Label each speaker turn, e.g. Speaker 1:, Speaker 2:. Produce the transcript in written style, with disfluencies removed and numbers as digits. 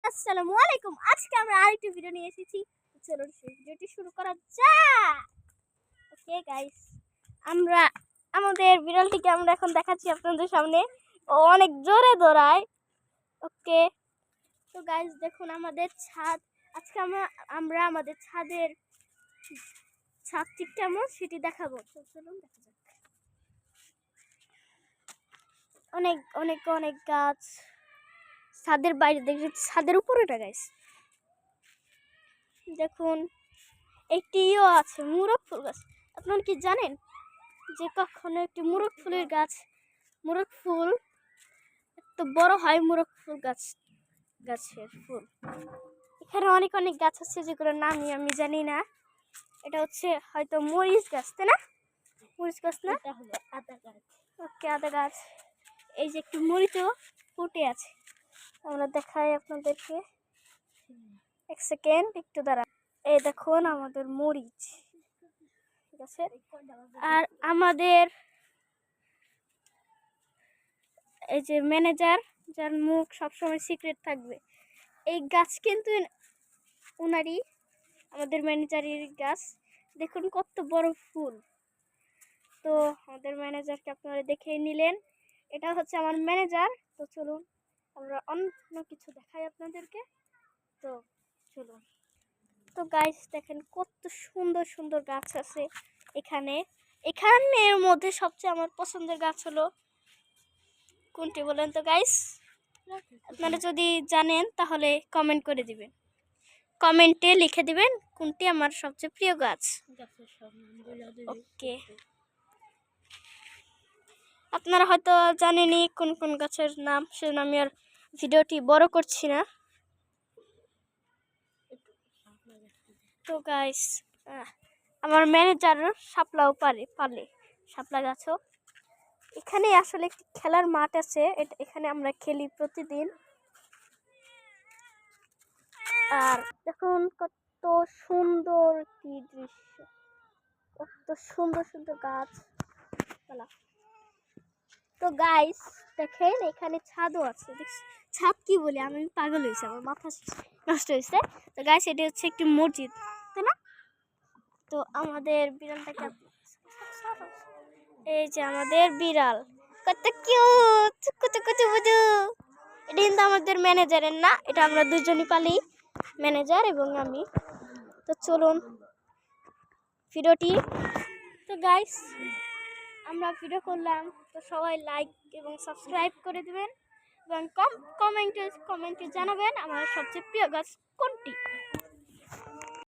Speaker 1: আসসালামু আলাইকুম। আজকে আমরা আরেকটি ভিডিও নিয়ে এসেছি। চলুন সেই ভিডিওটি শুরু করা যাক। ওকে গাইস, আমরা আমাদের বিড়ালটিকে আমরা এখন দেখাচ্ছি আপনাদের সামনে। ও অনেক জোরে দৌড়ায়। ওকে, তো গাইস দেখুন আমাদের ছাদ। আজকে আমরা আমাদের ছাদটি কেমন সেটি দেখাবো। তো চলুন দেখা যাক। অনেক অনেক অনেক গাছ ছাদের বাইরে, দেখছি ছাদের উপরেটা গাইস। দেখুন একটিও আছে মুরগ ফুল গাছ। আপনারা কি জানেন যে কখনো একটি মুরগ ফুলের মুরগ ফুল এত বড় হয়? মুরগ ফুল গাছের ফুল। এখানে অনেক অনেক গাছ আছে যেগুলোর নামই আমি জানি না। এটা হচ্ছে হয়তো মরিচ গাছ, তাই না? মরিচ গাছ না, আদা গাছ। ওকে, আদা গাছ। এই যে একটু মরিচও ফুটে আছে, আমরা দেখাই আপনাদেরকে। এক সেকেন্ড, একটু দাঁড়া। এই দেখুন আমাদের মরিচ, ঠিক আছে। আর আমাদের এই যে ম্যানেজার, যার মুখ সবসময় সিক্রেট থাকবে, এই গাছ কিন্তু ওনারই, আমাদের ম্যানেজারের গাছ। দেখুন কত বড় ফুল। তো আমাদের ম্যানেজারকে আপনারা দেখেই নিলেন, এটা হচ্ছে আমার ম্যানেজার। তো চলুন আমরা অন্য কিছু দেখাই আপনাদেরকে। তো চলুন। তো গাইস দেখেন কত সুন্দর সুন্দর গাছ আছে এখানের মধ্যে সবচেয়ে আমার পছন্দের গাছ হলো কোনটি বলেন তো গাইস? আপনারা যদি জানেন তাহলে কমেন্ট করে দিবেন, কমেন্টে লিখে দিবেন কোনটি আমার সবচেয়ে প্রিয় গাছ। ওকে, আপনারা হয়তো জানেনই কোন কোন গাছের নাম, সেজন্য আমি আর ভিডিওটি বড় করছি না। তো গাইস আমার ম্যানেজার শাপলাও পালে শাপলা গাছও। এখানে আসলে একটি খেলার মাঠ আছে, এখানে আমরা খেলি প্রতিদিন। আর দেখুন কত সুন্দর কি দৃশ্য, কত সুন্দর সুন্দর গাছ। তো গাইস দেখেন এখানে ছাদও আছে। ছাদ কি বলি আমি, পাগল হয়েছে, আমার মাথা নষ্ট হয়েছে। তো গাইস এটি হচ্ছে একটি মসজিদ, তাই না? তো আমাদের বিড়ালটাকে, এই যে আমাদের বিড়াল কত কিউট, কত কত বুদু। এটা কিন্তু আমাদের ম্যানেজারের না, এটা আমরা দুজনই পালি, ম্যানেজার এবং আমি। তো চলুন ভিডিওটি। তো গাইস আমরা ভিডিও করলাম, তো সবাই লাইক এবং সাবস্ক্রাইব করে দেবেন এবং কমেন্টে জানাবেন আমার সবচেয়ে প্রিয় গাছ কোনটি।